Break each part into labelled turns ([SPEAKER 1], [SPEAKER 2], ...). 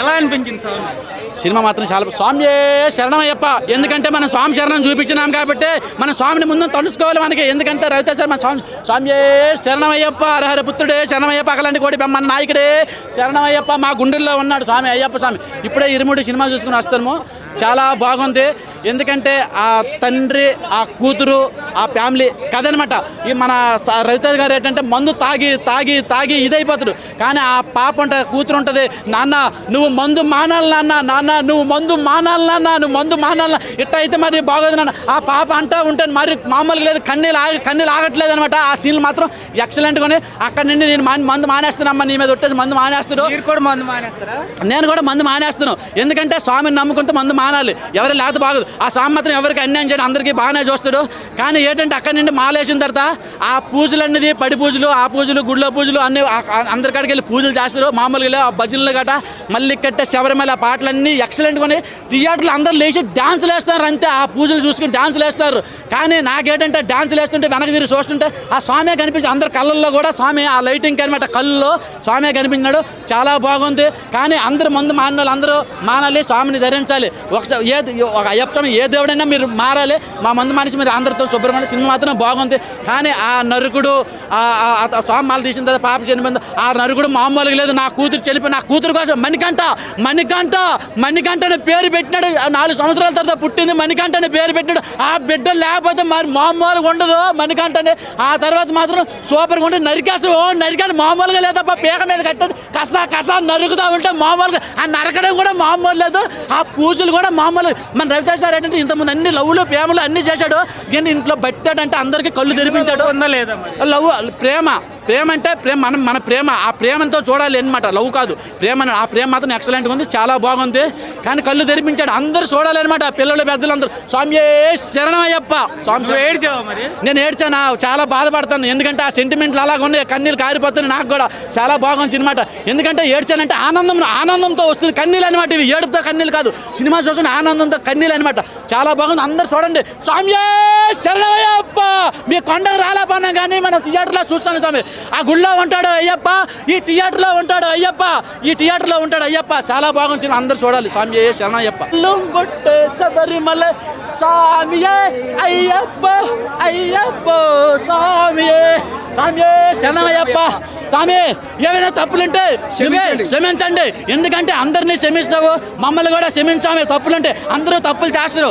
[SPEAKER 1] ఎలా అనిపించింది sir?
[SPEAKER 2] Cinema మాత్రం చాలా స్వామియే శరణమయ్యప్ప. ఎందుకంటే మనం స్వామి శరణం చూపించినాం కాబట్టి మన స్వామిని ముందు తలుసుకోవాలి మనకి. ఎందుకంటే రవితే సార్ మన స్వామియే శరణమయ్యప్ప, హరహర పుత్రుడే శరణమయ్యప్ప, అకలాంటి కోటి మన నాయకుడే శరణమయ్యప్ప మా గుండెల్లో ఉన్నాడు స్వామి అయ్యప్ప స్వామి. ఇప్పుడే ఇరుముడి సినిమా చూసుకుని వస్తాము, చాలా బాగుంది. ఎందుకంటే ఆ తండ్రి ఆ కూతురు ఆ ఫ్యామిలీ కథ అనమాట. ఈ మన రవితేజ గారు ఏంటంటే మందు తాగి తాగి తాగి ఇదైపోతాడు, కానీ ఆ పాప ఉంటుంది కూతురు ఉంటుంది, నాన్న నువ్వు మందు మానాలి నాన్న, నాన్న నువ్వు మందు మానాలి నాన్న, నువ్వు మందు మానాలి ఇట్ట అయితే మరి బాగోదు నాన్న. ఆ పాప అంటా ఉంటే మరి మామూలుగా లేదు, కన్నీళ్ళు ఆగట్లేదు అనమాట. ఆ సీన్లు మాత్రం ఎక్సలెంట్గానే. అక్కడ నుండి నేను మందు మానేస్తానమ్మా, నీ మీద ఒట్టేసి మందు మానేస్తాడు. నేను కూడా మందు మానేస్తాను, ఎందుకంటే స్వామిని నమ్ముకుంటే మందు మానాలి. ఎవరు లేకపోతే బాగోదు. ఆ స్వామి మాత్రం ఎవరికి అన్యాయం చేయడం అందరికీ బాగానే చూస్తాడు. కానీ ఏంటంటే అక్కడి నుండి మాలేసిన తర్వాత ఆ పూజలు అన్నది పడి పూజలు, ఆ పూజలు గుళ్ళో పూజలు అన్ని అందరికాడికి వెళ్ళి పూజలు చేస్తారు. మామూలుగా ఆ భజనలు గట్రా మళ్ళీ కట్టే శబరిమల పాటలన్నీ ఎక్సలెంట్గా థియేటర్లు అందరూ లేచి డ్యాన్సులు వేస్తారు అంతే. ఆ పూజలు చూసుకుని డ్యాన్సులు వేస్తారు. కానీ నాకేంటంటే డ్యాన్సులు వేస్తుంటే వెనక తిరిగి చూస్తుంటే ఆ స్వామి కనిపించి అందరి కళ్ళల్లో కూడా స్వామి ఆ లైటింగ్ అనమాట కళ్ళలో స్వామి కనిపించినాడు. చాలా బాగుంది. కానీ అందరూ మందు మానిన వాళ్ళు అందరూ మానాలి, స్వామిని ధరించాలి. ఒకసారి ఒక అయ్యప్ప స్వామి ఏ దేవుడైనా మీరు మారాలి. మా మందు మనిషి మీరు అందరితో శుభ్రమైన సినిమా మాత్రం బాగుంది. కానీ ఆ నరుకుడు స్వామి మాల తీసిన తర్వాత పాప చనిపోయింది, ఆ నరుకుడు మామూలుగా లేదు. నా కూతురు చనిపోయి నా కూతురు కోసం మణికంఠ అనే పేరు పెట్టినాడు. 4 సంవత్సరాల తర్వాత పుట్టింది మణికంఠ అనే పేరు పెట్టినాడు. ఆ బిడ్డ లేకపోతే మరి మామూలుగా ఉండదు మణికంఠనే. ఆ తర్వాత మాత్రం సూపర్గా ఉంటుంది. నరికాడు మామూలుగా లేదప్ప, పీక మీద కట్టాడు కసా నరుకుతా ఉంటే మామూలుగా ఆ నరకడం కూడా మామూలు లేదు. ఆ పూజలు కూడా మామూలు. మన రవితేజ సార్ ఏంటంటే ఇంతకుముందు అన్ని లవ్లు ప్రేమలు అన్ని చేశాడు, కానీ ఇంట్లో బట్టాడంటే అందరికీ కళ్ళు తెరిపించాడు. లవ్ ప్రేమ అంటే మన ప్రేమ, ఆ ప్రేమతో చూడాలి అనమాట, లవ్ కాదు ప్రేమ. ఆ ప్రేమ మాత్రం ఎక్సలెంట్గా ఉంది, చాలా బాగుంది. కానీ కళ్ళు తెరిపించాడు, అందరూ చూడాలి అనమాట, పిల్లలు పెద్దలు అందరూ. స్వామి శరణమయ్యప్ప. స్వామి నేను ఏడ్చాను, చాలా బాధపడతాను. ఎందుకంటే ఆ సెంటిమెంట్లు అలాగ ఉన్నాయి, కన్నీళ్ళు కారిపోతున్నాయి. నాకు కూడా చాలా బాగుంది అనమాట. ఎందుకంటే ఏడ్చానంటే ఆనందంతో వస్తుంది కన్నీళ్ళు అనమాట. ఇవి ఏడుపుతో కన్నీళ్ళు కాదు, సినిమా చూసిన ఆనందంతో కన్నీళ్ళు అనమాట. చాలా బాగుంది, అందరు చూడండి. స్వామి శరణమయ్యప్ప. మీ కొండకు రాలేపన్నా కానీ మనం థియేటర్లో చూస్తాను స్వామి. ఆ గుళ్ళో ఉంటాడు అయ్యప్ప, ఈ థియేటర్లో ఉంటాడు అయ్యప్ప, చాలా బాగుంది. అందరు చూడాలి. స్వామి శరణయ్యప్ప. శబరిమల స్వామియే అయ్యప్ప స్వామియే శరణయ్యప్ప. స్వామి ఏమైనా తప్పులుంటే క్షమించండి, ఎందుకంటే అందరినీ క్షమిస్తావు, మమ్మల్ని కూడా క్షమించామే. తప్పులుంటే అందరూ తప్పులు చేస్తారు,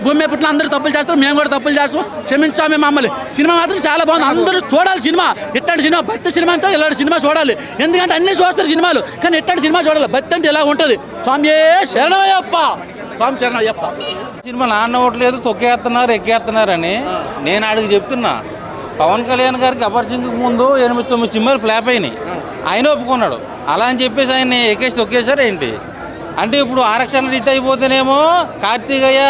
[SPEAKER 2] భూమి పుట్టిన అందరూ తప్పులు చేస్తారు, మేము కూడా తప్పులు చేస్తాం, క్షమించామే మమ్మల్ని. సినిమా మాత్రం చాలా బాగుంది, అందరూ చూడాలి. సినిమా ఇట్లాంటి సినిమా, భక్తి సినిమా అంతా ఇలాంటి సినిమా చూడాలి. ఎందుకంటే అన్నీ చూస్తారు సినిమాలు, కానీ ఇట్లాంటి సినిమా చూడాలి. భక్తి అంటే ఇలా ఉంటుంది. స్వామి శరణమయ్యప్ప. స్వామి శరణమయ్యప్ప.
[SPEAKER 3] సినిమా నాన్న ఓట్లేదు, తొక్కేస్తున్నారు ఎక్కేస్తున్నారని నేను అడిగి చెప్తున్నా. పవన్ కళ్యాణ్ గారికి అపరిచిందుకు ముందు 8-9 సినిమాలు ఫ్లాప్ అయినాయి, ఆయన ఒప్పుకున్నాడు. అలా అని చెప్పేసి ఆయన ఎక్కేసి తొక్కేశారు ఏంటి అంటే ఇప్పుడు ఆరక్షణ హిట్ అయిపోతేనేమో కార్తీకయ్య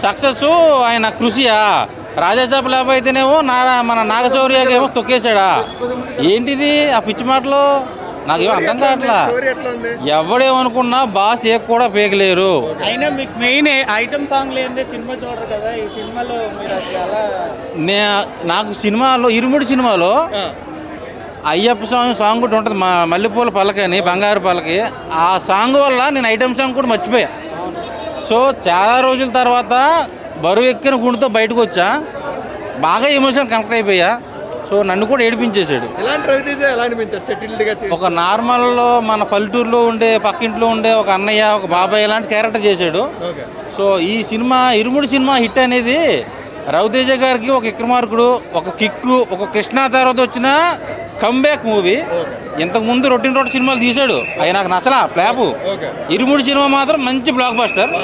[SPEAKER 3] సక్సెస్ ఆయన కృషియా, రాజాసాబ్ ఫ్లాప్ అయితేనేమో మన నాగచౌర్యకి ఏమో తొక్కేశాడా? ఏంటిది ఆ పిచ్చి మాటలు? నాకేమో అర్థం కావట్లా. ఎవడేమనుకున్నా బాస్ ఏ కూడా పేకలేరు.
[SPEAKER 1] అయినా మీకు మెయిన్ ఐటమ్ సాంగ్ లేదే సినిమా చూడరు కదా, ఈ సినిమాలో
[SPEAKER 3] నాకు సినిమాలో ఇరుముడి సినిమాలో అయ్యప్ప స్వామి సాంగ్ కూడా ఉంటుంది, మా మల్లెపూల పలక అని, బంగారు పలకి. ఆ సాంగ్ వల్ల నేను ఐటమ్ సాంగ్ కూడా మర్చిపోయా. సో చాలా రోజుల తర్వాత బరువు ఎక్కిన గుండెతో బయటకు వచ్చా, బాగా ఎమోషన్ కనెక్ట్ అయిపోయా. సో నన్ను కూడా ఏడిపించేశాడు. ఒక నార్మల్లో మన పల్లెటూరులో ఉండే పక్కింట్లో ఉండే ఒక అన్నయ్య, ఒక బాబాయ్ లాంటి క్యారెక్టర్ చేశాడు. సో ఈ సినిమా ఇరుముడి సినిమా హిట్ అనేది రవితేజ గారికి ఒక విక్రమార్కుడు, ఒక కిక్కు, ఒక కృష్ణ తర్వాత వచ్చిన కమ్బ్యాక్ మూవీ. ఇంతకుముందు రొటీన్ సినిమాలు తీశాడు, అవి నాకు నచ్చలా ఫ్లాపు. ఇరుముడి సినిమా మాత్రం మంచి బ్లాక్ బస్టర్.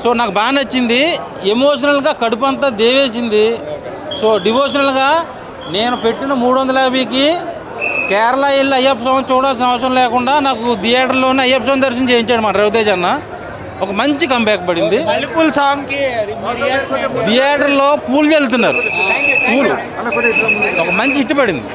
[SPEAKER 3] సో నాకు బాగా నచ్చింది. ఎమోషనల్గా కడుపు అంతా దేవేసింది. సో డివోషనల్గా నేను పెట్టిన 350కి కేరళ వెళ్ళి అయ్యప్ప స్వామి చూడాల్సిన అవసరం లేకుండా నాకు థియేటర్లోనే అయ్యప్ప స్వామి దర్శనం చేయించాడు మన రవితేజ అన్న. ఒక మంచి కంబ్యాక్ పడింది. థియేటర్లో పూలు చల్లుతున్నారు, పూలు ఒక మంచి హిట్ పడింది.